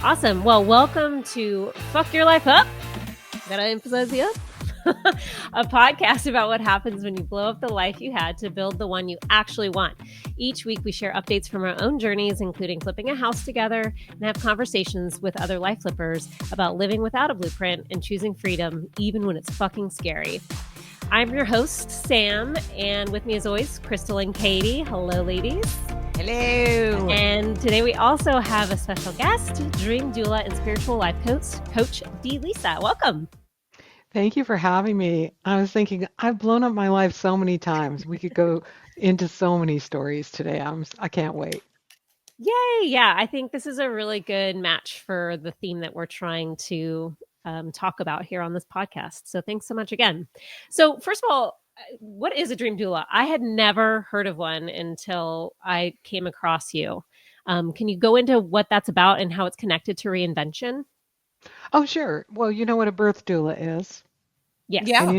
Awesome. Well, welcome to Fuck Your Life Up. Gotta emphasize the up. A podcast about what happens when you blow up the life you had to build the one you actually want. Each week, we share updates from our own journeys, including flipping a house together, and have conversations with other life flippers about living without a blueprint and choosing freedom, even when it's fucking scary. I'm your host, Sam, and with me as always, Crystal and Katie. Hello, ladies. Hello. And today we also have a special guest, dream doula and spiritual life coach D. Lisa. Welcome. Thank you for having me. I was thinking, I've blown up my life so many times. We could go into so many stories today. I can't wait. Yay. Yeah, I think this is a really good match for the theme that we're trying to talk about here on this podcast. So thanks so much again. So first of all, what is a dream doula? I had never heard of one until I came across you. Can you go into what that's about and how it's connected to reinvention? Oh, sure. Well, you know what a birth doula is. Yes. Yeah. And you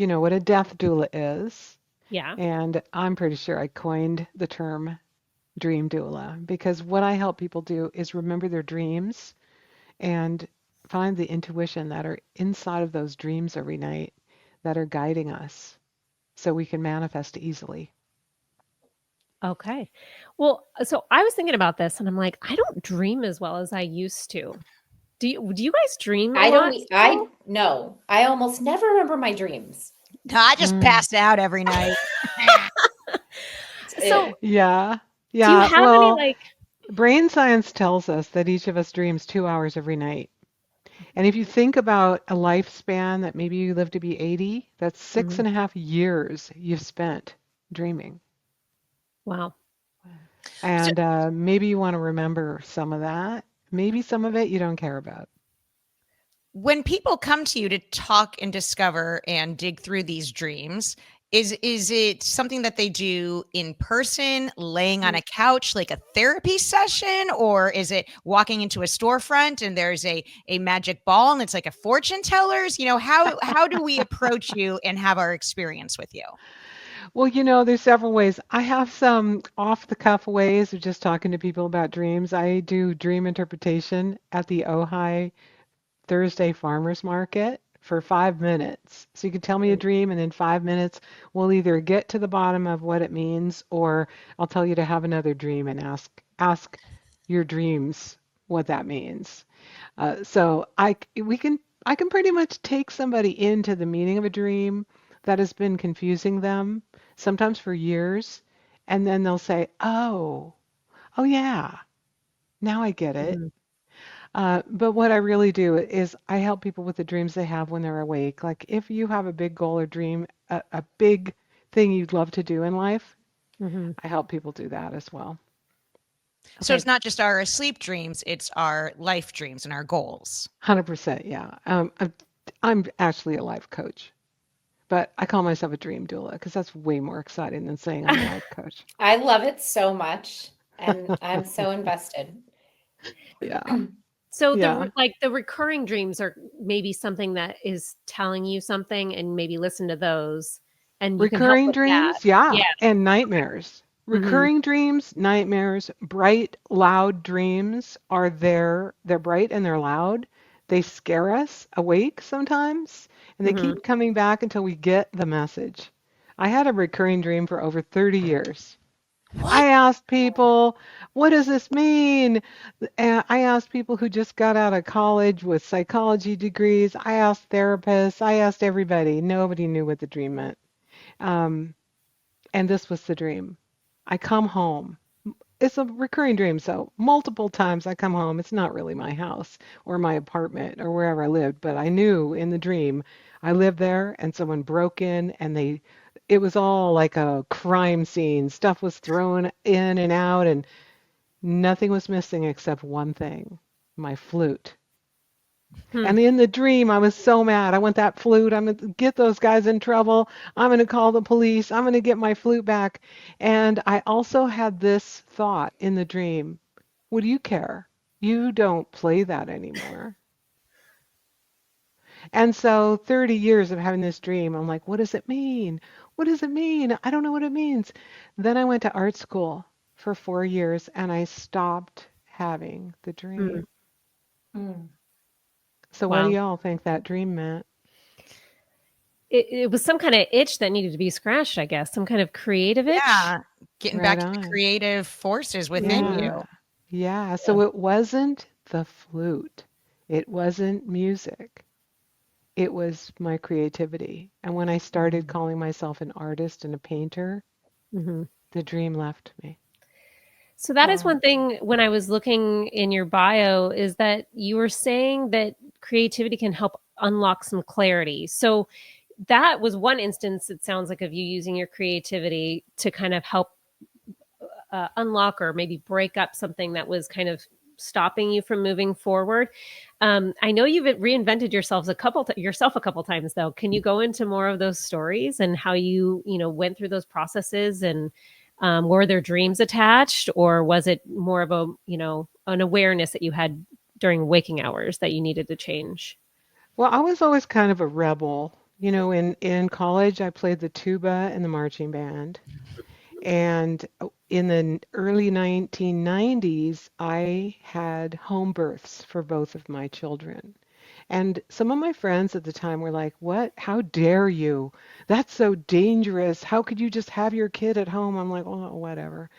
know what a death doula is. Yeah. And I'm pretty sure I coined the term dream doula because what I help people do is remember their dreams and find the intuition that are inside of those dreams every night that are guiding us so we can manifest easily. Okay. Well, so I was thinking about this and I'm like, I don't dream as well as I used to. Do you guys dream a I lot don't, still? no, I almost never remember my dreams. No, I just passed out every night. So Yeah. do you Yeah. have any Brain science tells us that each of us dreams 2 hours every night. And if you think about a lifespan that maybe you live to be 80, that's six Mhm. and a half years you've spent dreaming. Wow. And maybe you want to remember some of that. Maybe some of it you don't care about. When people come to you to talk and discover and dig through these dreams, is it something that they do in person, laying on a couch like a therapy session, or is it walking into a storefront and there's a magic ball and it's like a fortune teller's? How do we approach you and have our experience with you? Well, there's several ways. I have some off the cuff ways of just talking to people about dreams. I do dream interpretation at the Ojai Thursday Farmers Market for 5 minutes. So you can tell me a dream, and in 5 minutes, we'll either get to the bottom of what it means, or I'll tell you to have another dream and ask your dreams what that means. So I can pretty much take somebody into the meaning of a dream that has been confusing them, sometimes for years, and then they'll say, oh yeah, now I get it. Mhm. But what I really do is I help people with the dreams they have when they're awake. Like if you have a big goal or dream, a big thing you'd love to do in life, Mhm. I help people do that as well. So Okay. it's not just our sleep dreams, it's our life dreams and our goals. 100%, yeah. I'm actually a life coach, but I call myself a dream doula because that's way more exciting than saying I'm a life coach. I love it so much, and I'm so invested. Yeah, So yeah. the recurring dreams are maybe something that is telling you something and maybe listen to those and you can help Recurring with that. dreams, yeah, Yeah. and nightmares. Mhm. Recurring dreams, nightmares, bright, loud dreams are there. They're bright and they're loud. They scare us awake sometimes, and they Mhm. keep coming back until we get the message. I had a recurring dream for over 30 years. What? I asked people, what does this mean? And I asked people who just got out of college with psychology degrees. I asked therapists. I asked everybody. Nobody knew what the dream meant. Um, and this was the dream. I come home. It's a recurring dream, so multiple times I come home. It's not really my house or my apartment or wherever I lived, but I knew in the dream I lived there and someone broke in and it was all like a crime scene. Stuff was thrown in and out and nothing was missing except one thing, my flute. Hmm. And in the dream, I was so mad. I want that flute. I'm going to get those guys in trouble. I'm going to call the police. I'm going to get my flute back. And I also had this thought in the dream, what do you care? You don't play that anymore. And so 30 years of having this dream, I'm like, what does it mean? What does it mean? I don't know what it means. Then I went to art school for 4 years and I stopped having the Hmm. dream. Mm. So what do Wow. y'all think that dream meant? It was some kind of itch that needed to be scratched, I guess. Some kind of creative itch. Yeah. Getting Right back to the on. creative forces within Yeah. you. Yeah. So it wasn't the flute. It wasn't music. It was my creativity. And when I started calling myself an artist and a painter, Mm-hmm. the dream left me. So that is Wow. one thing when I was looking in your bio is that you were saying that creativity can help unlock some clarity. So that was one instance, it sounds like, of you using your creativity to kind of help unlock or maybe break up something that was kind of stopping you from moving forward. I know you've reinvented yourself a couple times, though. Can you go into more of those stories and how you went through those processes, and were there dreams attached, or was it more of a an awareness that you had during waking hours that you needed to change? Well, I was always kind of a rebel. In college, I played the tuba in the marching band. And in the early 1990s, I had home births for both of my children. And some of my friends at the time were like, "What? How dare you? That's so dangerous. How could you just have your kid at home?" I'm like, "Oh, whatever."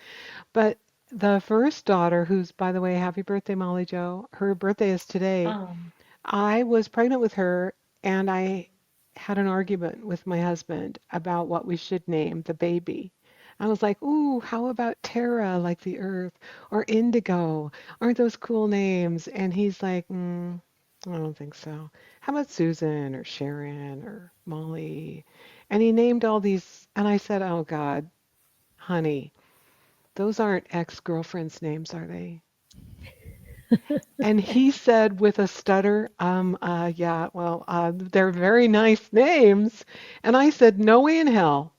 But the first daughter, who's, by the way, happy birthday, Molly Jo, her birthday is today. Um, I was pregnant with her, and I had an argument with my husband about what we should name the baby. I was like, "Ooh, how about Terra, like the earth, or Indigo? Aren't those cool names?" And he's like, "I don't think so. How about Susan or Sharon or Molly?" And he named all these, and I said, "Oh God, honey, those aren't ex-girlfriends' names, are they?" And he said with a stutter, yeah, well, they're very nice names. And I said, "No way in hell.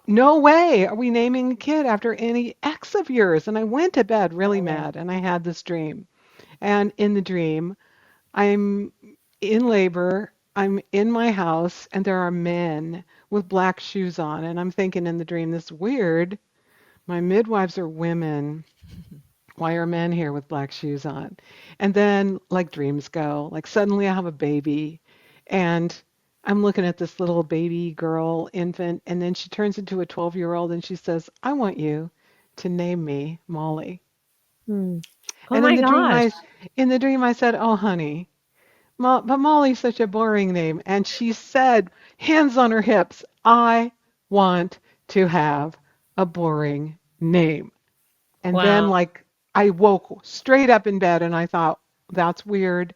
No way are we naming a kid after any ex of yours." And I went to bed really oh, wow. mad, and I had this dream. And in the dream, I'm in labor, I'm in my house, and there are men with black shoes on. And I'm thinking in the dream, this is weird. My midwives are women. Why are men here with black shoes on? And then, like dreams go, like suddenly I have a baby, and I'm looking at this little baby girl, infant, and then she turns into a 12-year-old and she says, "I want you to name me Molly." Hmm. Oh And my gosh. in the dream I said, "Oh, honey, but Molly's such a boring name." And she said, hands on her hips, "I want to have a boring name." And then, Wow. like, I woke straight up in bed and I thought, that's weird.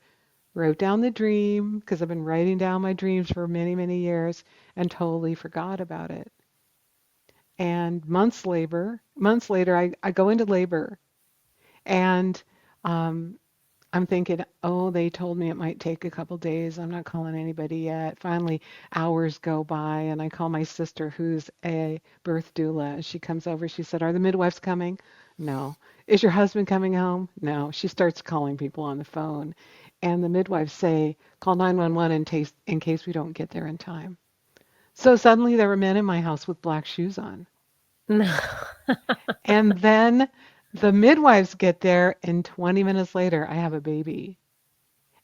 Wrote down the dream because I've been writing down my dreams for many, many years and totally forgot about it. And months later, I go into labor and um, I'm thinking, oh, they told me it might take a couple days. I'm not calling anybody yet. Finally, hours go by, and I call my sister, who's a birth doula. She comes over. She said, "Are the midwives coming?" "No." "Is your husband coming home?" "No." She starts calling people on the phone, and the midwives say, "Call 911 in case we don't get there in time." So suddenly there were men in my house with black shoes on. No. And then the midwives get there, and 20 minutes later, I have a baby.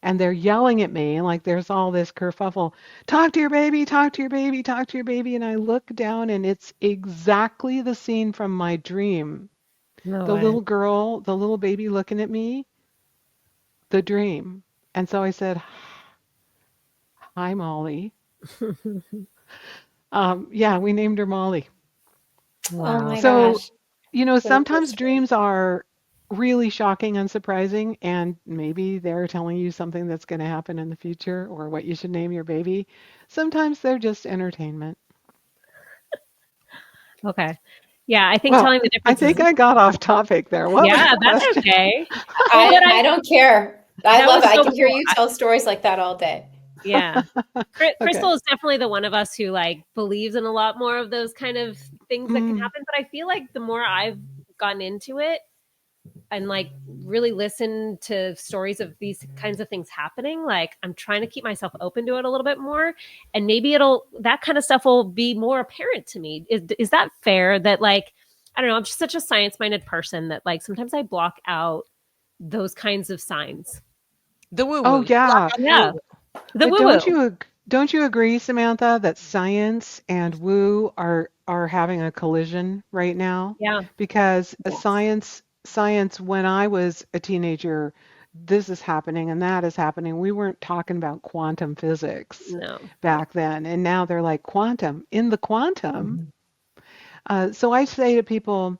And they're yelling at me, and like there's all this kerfuffle. "Talk to your baby, talk to your baby, talk to your baby." And I look down, and it's exactly the scene from my dream. No The way. little girl, the little baby looking at me, the dream. And so I said, "Hi, Molly." Yeah, we named her Molly. Oh Wow. my So, gosh. So sometimes strange. dreams are really shocking, unsurprising, and maybe they're telling you something that's going to happen in the future or what you should name your baby. Sometimes they're just entertainment. Okay. Yeah, I think Well, telling the I differences. think I got off topic there. What was Yeah, the that's question? okay. Well, I I don't care. I that love was it. I so can hear cool. you tell stories like that all day. Yeah. Okay. Crystal is definitely the one of us who like believes in a lot more of those kind of things that can Mm, happen. But I feel like the more I've gotten into it and like really listened to stories of these kinds of things happening, like I'm trying to keep myself open to it a little bit more. And maybe that kind of stuff will be more apparent to me. Is that fair? That like, I don't know, I'm just such a science minded person that like sometimes I block out those kinds of signs. The woo Oh woo. yeah. Yeah. The But woo woo. don't you agree, Samantha, that science and woo are having a collision right now? Yeah. Because Yes. science when I was a teenager, this is happening and that is happening. We weren't talking about quantum physics No. back then, and now they're like quantum in the quantum. Mhm. So I say to people,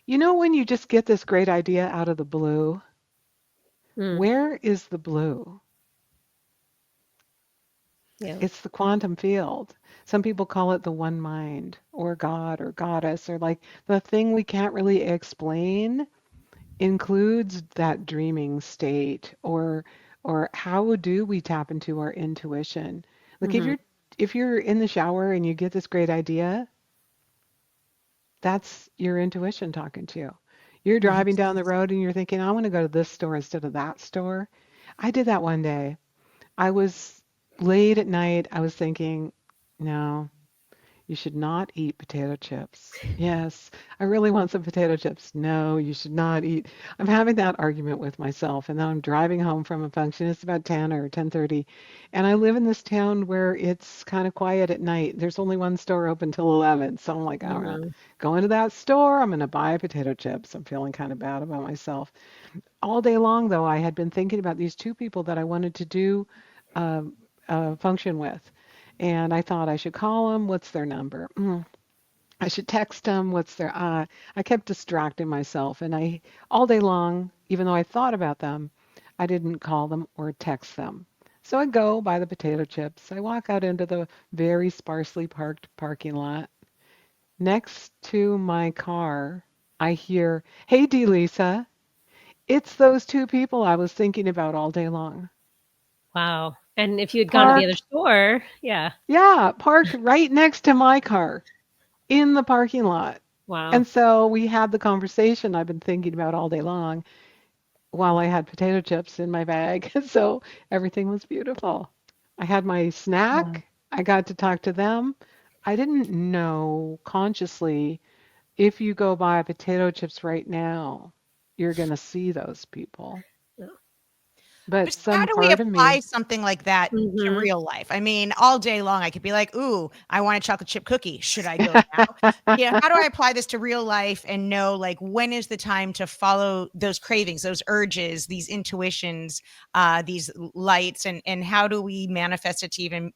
you know, when you just get this great idea out of the blue, Mm. where is the blue? Yeah. It's the quantum field. Some people call it the one mind or God or goddess or like the thing we can't really explain includes that dreaming state or how do we tap into our intuition? Like Hmm. if you're in the shower and you get this great idea, that's your intuition talking to you. You're Mhm. driving down the road and you're thinking, I want to go to this store instead of that store. I did that one day. I was late at night. I was thinking, no, you should not eat potato chips. Yes, I really want some potato chips. No, you should not eat. I'm having that argument with myself, and then I'm driving home from a function. It's about 10 or 10:30, and I live in this town where it's kind of quiet at night. There's only one store open till 11, so I'm like, I'm gonna Hmm. go into that store. I'm gonna buy potato chips. I'm feeling kind of bad about myself. All day long, though, I had been thinking about these two people that I wanted to do a function with. And I thought I should call them. What's their number? I should text them. What's their? I kept distracting myself, and all day long, even though I thought about them, I didn't call them or text them. So I go buy the potato chips. I walk out into the very sparsely parked parking lot. Next to my car, I hear, "Hey, D. Lisa, it's those two people I was thinking about all day long." Wow. And if you had gone to the other Parked, store, yeah. yeah, parked right next to my car in the parking lot. Wow. And so we had the conversation I've been thinking about all day long while I had potato chips in my bag. So everything was beautiful. I had my Wow. snack. I got to talk to them. I didn't know consciously if you go buy potato chips right now, you're going to see those people. Yeah. But So how some do we part of apply me, something like that to Hmm. real life? I mean, all day long, I could be like, "Ooh, I want a chocolate chip cookie. Should I go now?" Yeah. How do I apply this to real life and know, like, when is the time to follow those cravings, those urges, these intuitions, these lights, and how do we manifest it to even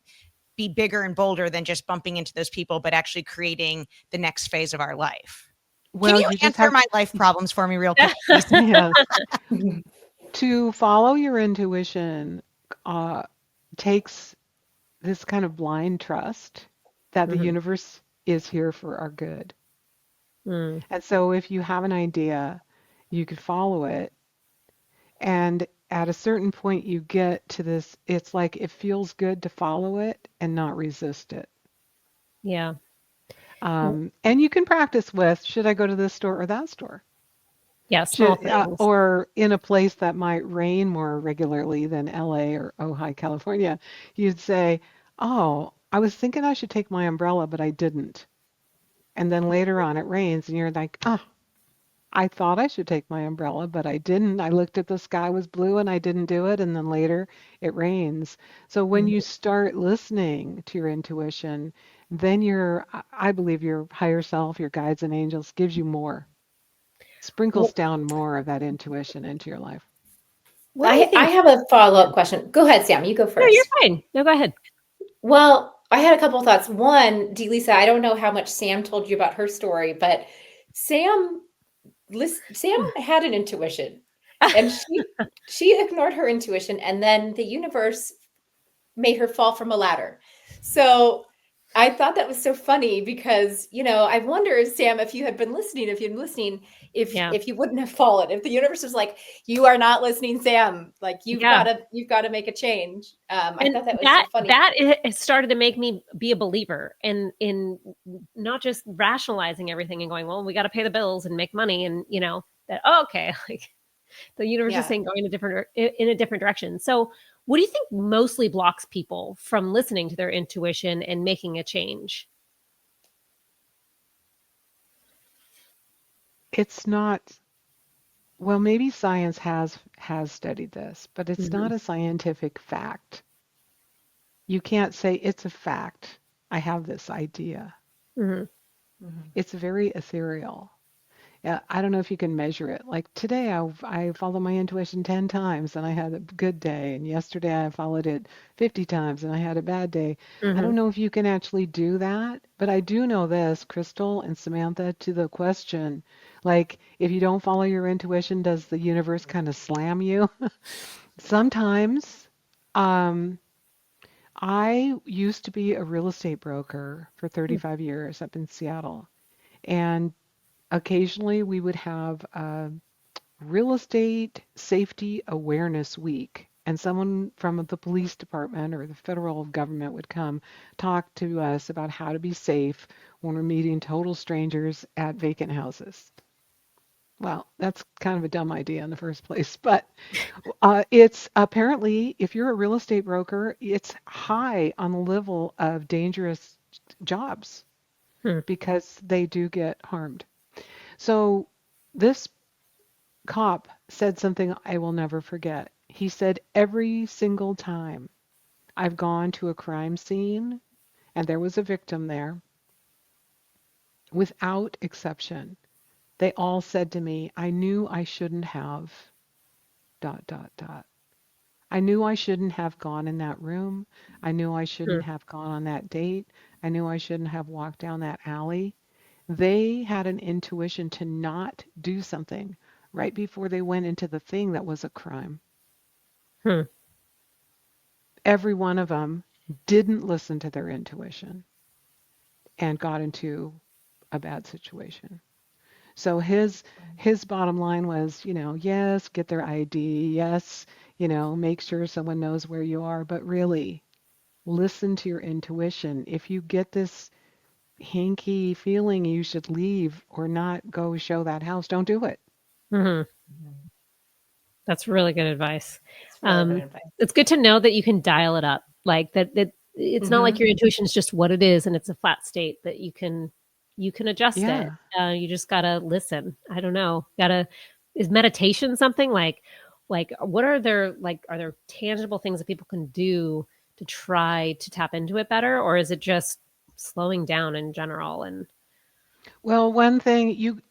be bigger and bolder than just bumping into those people, but actually creating the next phase of our life? Can well, you you just answer have, my life problems for me real quick, please? yes, to follow your intuition uh, takes this kind of blind trust that the Hmm. universe is here for our good. Mm. And so if you have an idea, you could follow it. And at a certain point, you get to this, it's like it feels good to follow it and not resist it. Yeah. And you can practice with, should I go to this store or that store? Yeah. Small things. Or in a place that might rain more regularly than LA or Ojai, California, you'd say, oh, I was thinking I should take my umbrella, but I didn't. And then later on it rains and you're like, oh, I thought I should take my umbrella, but I didn't. I looked at the sky was blue and I didn't do it. And then later it rains. So when you start listening to your intuition, then I believe your higher self, your guides and angels gives you more, sprinkles What, down more of that intuition into your life. what do you I think? have a follow-up question. Go ahead, Sam. You go No, you're first. fine. No, go ahead. Well, I had a couple of thoughts. One, Lisa, I don't know how much Sam told you about her story, but Sam Sam had an intuition, and she ignored her intuition, and then the universe made her fall from a ladder. So I thought that was so funny because, I wonder, Sam, if you had been listening, if you'd been listening, Yeah. if you wouldn't have fallen, if the universe was like, you are not listening, Sam, like Yeah. you've got to make a change. I And thought that was so that funny. that it started to make me be a believer in not just rationalizing everything and going, well, we got to pay the bills and make money, and that, oh, okay, like the universe is Yeah. saying going in a different direction. So, what do you think mostly blocks people from listening to their intuition and making a change? It's not well, maybe science has studied this, but it's Hmm. not a scientific fact. You can't say it's a fact. I have this idea. Hmm. Mhm. It's very ethereal. Yeah, I don't know if you can measure it. Like today, I followed my intuition 10 times and I had a good day. And yesterday, I followed it 50 times and I had a bad day. I Hmm. don't know if you can actually do that, but I do know this, Crystal and Samantha, to the question, like, if you don't follow your intuition, does the universe kind of slam you? Sometimes. Um, I used to be a real estate broker for 35 years up in Seattle. And occasionally we would have a real estate safety awareness week. And someone from the police department or the federal government would come talk to us about how to be safe when we're meeting total strangers at vacant houses. Well, that's kind of a dumb idea in the first place, but it's apparently, if you're a real estate broker, it's high on the level of dangerous jobs Hmm. because they do get harmed. So this cop said something I will never forget. He said, every single time I've gone to a crime scene and there was a victim there, without exception, they all said to me, I knew I shouldn't have dot, dot, dot. I knew I shouldn't have gone in that room. I knew I Hmm. shouldn't have gone on that date. I knew I shouldn't have walked down that alley. They had an intuition to not do something right before they went into the thing that was a crime. Hmm. Every one of them didn't listen to their intuition and got into a bad situation. So his bottom line was, yes, get their ID, yes, make sure someone knows where you are, but really listen to your intuition. If you get this hinky feeling you should leave or not go show that house, don't do it. Hmm. Mhm. That's really good advice. It's really good advice. It's good to know that you can dial it up. Like that it's not like Hmm. your intuition is just what it is and it's a flat state that you can adjust it. Yeah. You just gotta listen. I don't know. Gotta is meditation something like what are there like are there tangible things that people can do to try to tap into it better, or is it just slowing down in general and Well, one thing you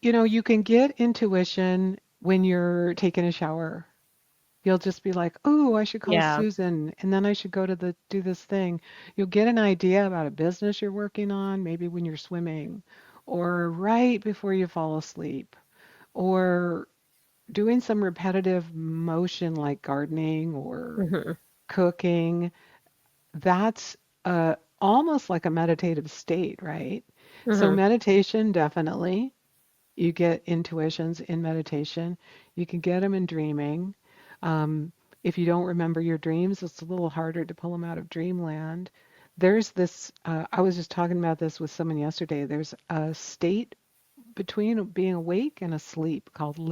can get intuition when you're taking a shower. You'll just be like, "Oh, I should call yeah. Susan, and then I should go to the do this thing." You'll get an idea about a business you're working on, maybe when you're swimming, or right before you fall asleep, or doing some repetitive motion like gardening or Hmm. cooking. That's almost like a meditative state, right? So Hmm. meditation, definitely. You get intuitions in meditation. You can get them in dreaming. If you don't remember your dreams, it's a little harder to pull them out of dreamland. There's this, I was just talking about this with someone yesterday. There's a state between being awake and asleep called the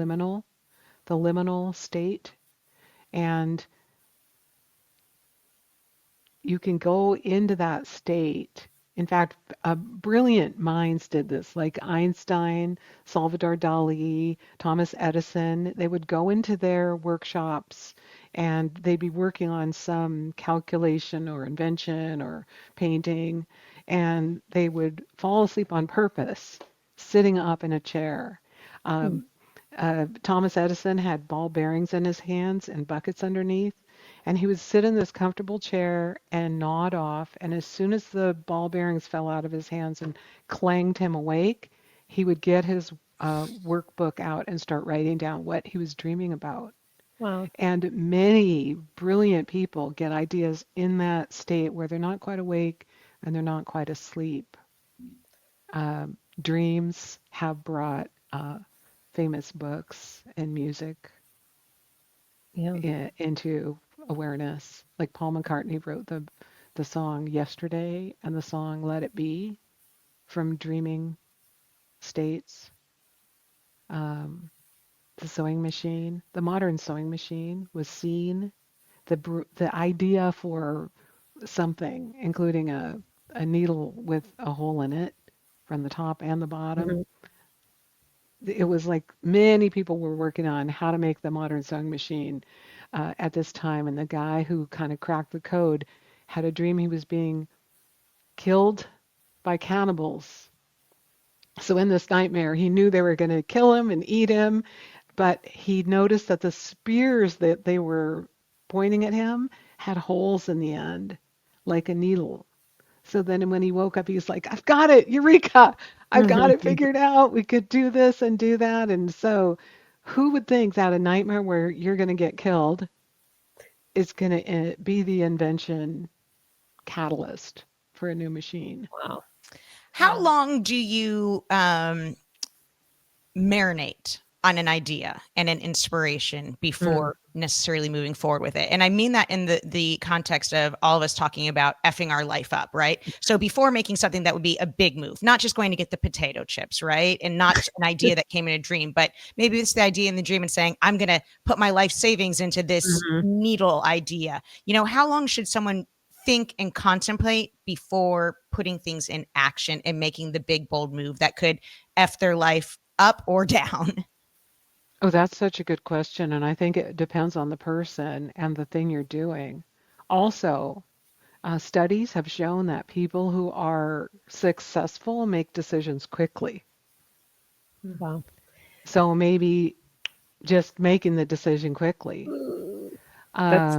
liminal state. And you can go into that state. In fact, brilliant minds did this, like Einstein, Salvador Dali, Thomas Edison. They would go into their workshops and they'd be working on some calculation or invention or painting, and they would fall asleep on purpose, sitting up in a chair. Um, Thomas Edison had ball bearings in his hands and buckets underneath, and he would sit in this comfortable chair and nod off. And as soon as the ball bearings fell out of his hands and clanged him awake, he would get his workbook out and start writing down what he was dreaming about. Wow. And many brilliant people get ideas in that state where they're not quite awake and they're not quite asleep. Dreams have brought famous books and music Yeah. into awareness. Like Paul McCartney wrote the song Yesterday and the song Let It Be from dreaming states. Um, the sewing machine, the modern sewing machine was seen. The idea for something, including a needle with a hole in it from the top and the bottom, Mhm. it was like many people were working on how to make the modern sewing machine at this time. And the guy who kind of cracked the code had a dream he was being killed by cannibals. So in this nightmare, he knew they were going to kill him and eat him, but he noticed that the spears that they were pointing at him had holes in the end, like a needle. So then when he woke up, he was like, I've got it, Eureka! I've got it figured out. We could do this and do that. And so who would think that a nightmare where you're going to get killed is going to be the invention catalyst for a new machine? Wow. How long do you marinate on an idea and an inspiration before necessarily moving forward with it? And I mean that in the context of all of us talking about effing our life up, right? So before making something that would be a big move, not just going to get the potato chips, right? And not just an idea that came in a dream, but maybe it's the idea in the dream and saying, I'm going to put my life savings into this needle idea. How long should someone think and contemplate before putting things in action and making the big, bold move that could F their life up or down? Oh, that's such a good question. And I think it depends on the person and the thing you're doing. Also, studies have shown that people who are successful make decisions quickly. Wow. So maybe just making the decision quickly That's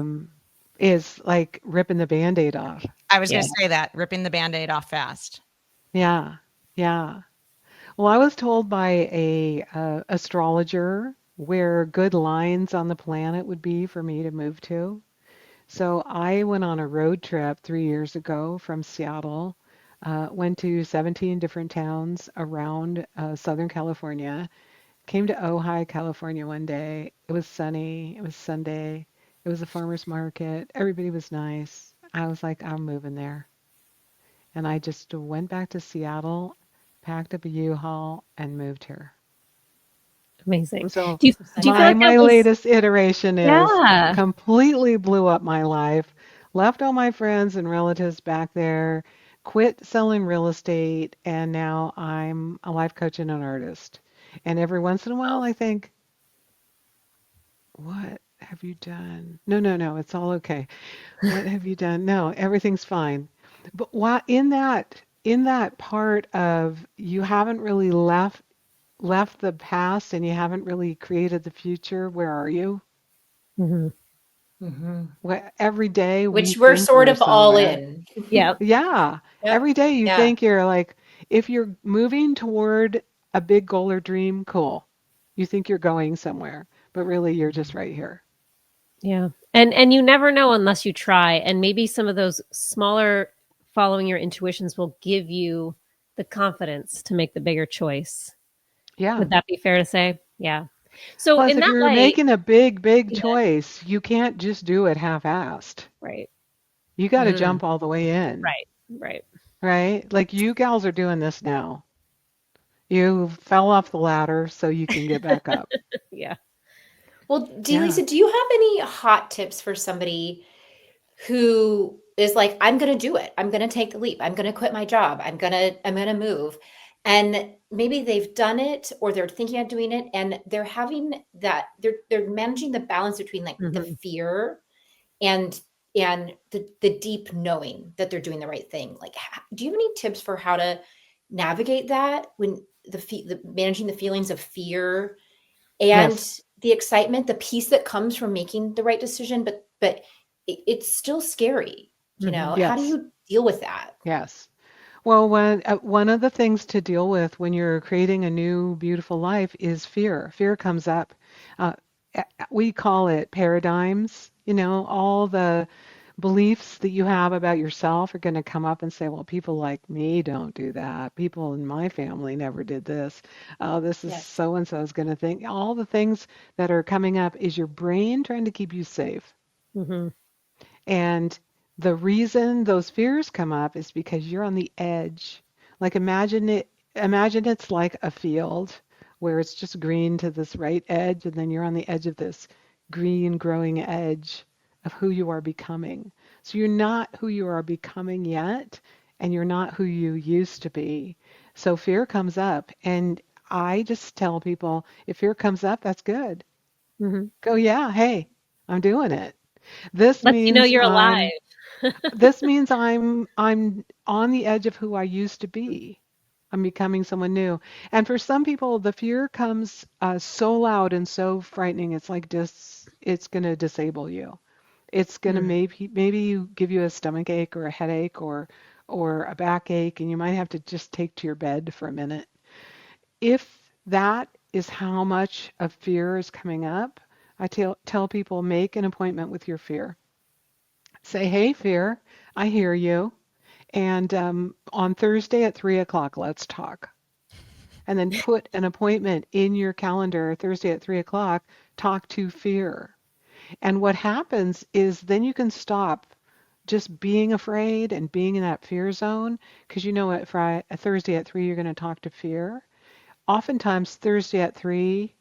is like ripping the Band-Aid off. I was Yeah. going to say that, ripping the Band-Aid off fast. Yeah, yeah. Well, I was told by a astrologer where good lines on the planet would be for me to move to. So I went on a road trip 3 years ago from Seattle, went to 17 different towns around Southern California, came to Ojai, California one day. It was sunny. It was Sunday. It was a farmer's market. Everybody was nice. I was like, I'm moving there. And I just went back to Seattle, packed up a U-Haul, and moved here. amazing. So Do you feel my like that was latest iteration is yeah. completely blew up my life, left all my friends and relatives back there, quit selling real estate, and now I'm a life coach and an artist. And every once in a while I think, what have you done? No, no, no, it's all okay. What have you done? No, everything's fine. But while in that part of you haven't really left the past and you haven't really created the future, where are you? Mhm. Every day we Which we're think sort we're of all somewhere. in. Yeah. Yeah. Yep. Every day you Yeah. think you're like, if you're moving toward a big goal or dream, cool. You think you're going somewhere, but really you're just right here. Yeah. And you never know unless you try. And maybe some of those smaller following your intuitions will give you the confidence to make the bigger choice. Yeah. Would that be fair to say? Yeah. So Plus, in if that you're light, making a big yeah, choice, you can't just do it half-assed. right, You got to Mm. jump all the way in, right. right? Like you gals are doing this now. You fell off the ladder so you can get back up. Yeah. Well, Yeah. Lisa, do you have any hot tips for somebody who is like, I'm going to do it. I'm going to take the leap. I'm going to quit my job. I'm going to move. And maybe they've done it or they're thinking of doing it and they're having that they're managing the balance between like the Mhm. fear and the deep knowing that they're doing the right thing. Like do you have any tips for how to navigate that when the managing the feelings of fear and Yes. the excitement, the peace that comes from making the right decision, but it's still scary, Mhm. How do Yes. you deal with that? Yes. Well, one of the things to deal with when you're creating a new beautiful life is fear. Fear comes up. Uh, we call it paradigms. All the beliefs that you have about yourself are going to come up and say, well, people like me don't do that. People in my family never did this. Oh, this is Yes. so and so is going to think. All the things that are coming up is your brain trying to keep you safe. Mhm. And the reason those fears come up is because you're on the edge. Like imagine it's like a field where it's just green to this right edge, and then you're on the edge of this green growing edge of who you are becoming. So you're not who you are becoming yet, and you're not who you used to be. So fear comes up, and I just tell people if fear comes up, that's good. Mhm. Go, yeah, hey, I'm doing it. This Lets you know means you're alive. I'm on the edge of who I used to be. I'm becoming someone new. And for some people, the fear comes so loud and so frightening. It's like it's going to disable you. It's going to Mm. maybe you give you a stomach ache or a headache or a backache, and you might have to just take to your bed for a minute. If that is how much of fear is coming up, I tell people make an appointment with your fear. Say, hey, fear, I hear you. And on Thursday at 3 o'clock, let's talk. And then put an appointment in your calendar Thursday at 3 o'clock, talk to fear. And what happens is then you can stop just being afraid and being in that fear zone because you know what, a Thursday at 3, you're going to talk to fear. Oftentimes, Thursday at 3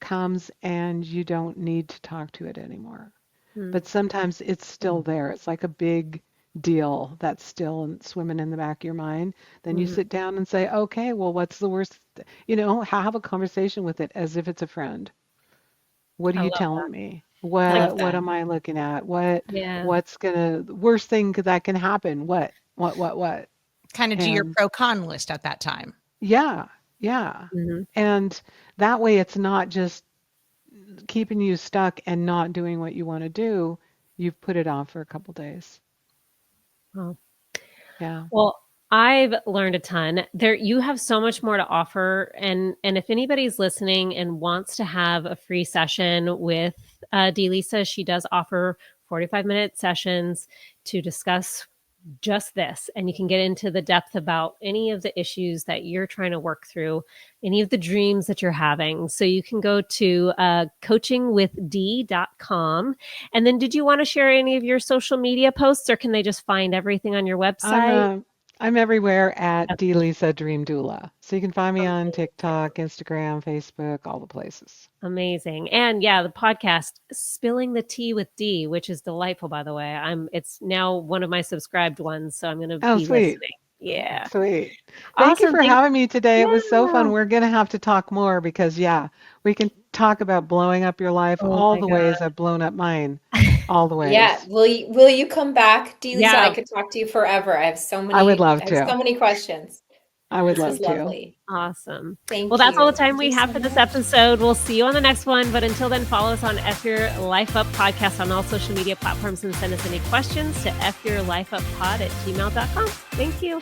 comes and you don't need to talk to it anymore. Mm. But sometimes it's still there. It's like a big deal that's still swimming in the back of your mind. Then you Mhm. sit down and say, okay, well, what's the worst? Have a conversation with it as if it's a friend. What are I you love telling me? I love What that. am I looking at? Yeah. What's the worst thing that can happen? What? Kind of do your And pro con list at that time. yeah, yeah. Mhm. And that way it's not just keeping you stuck and not doing what you want to do. You've put it off for a couple days. Wow. Yeah. Well, I've learned a ton. There you have so much more to offer, and if anybody's listening and wants to have a free session with Lisa, she does offer 45-minute sessions to discuss just this, and you can get into the depth about any of the issues that you're trying to work through, any of the dreams that you're having. So you can go to coachingwithd.com. And then did you want to share any of your social media posts, or can they just find everything on your I'm website? uh, I'm everywhere at Okay, Lisa Dream Doula. So you can find me on amazing. TikTok, Instagram, Facebook, all the places. Amazing. And yeah, the podcast Spilling the Tea with D, which is delightful, by the way. It's now one of my subscribed ones, so I'm going to Oh, be sweet. listening. Yeah. Sweet. Thank you Awesome. for Thank having me today. It was so Yeah. fun. We're going to have to talk more because, yeah, we can talk about blowing up your life Oh all my the God. ways I've blown up mine, all the Yeah. ways. Will you come back, Lisa? I Yeah. could talk to you forever. I would love I have to. so many questions. I would This was love to. lovely. Awesome. Well, Thank that's all the you. time Thank we you have so for this much. episode. We'll see you on the next one. But until then, follow us on F Your Life Up podcast on all social media platforms and send us any questions to fyourlifeuppod@gmail.com. Thank you.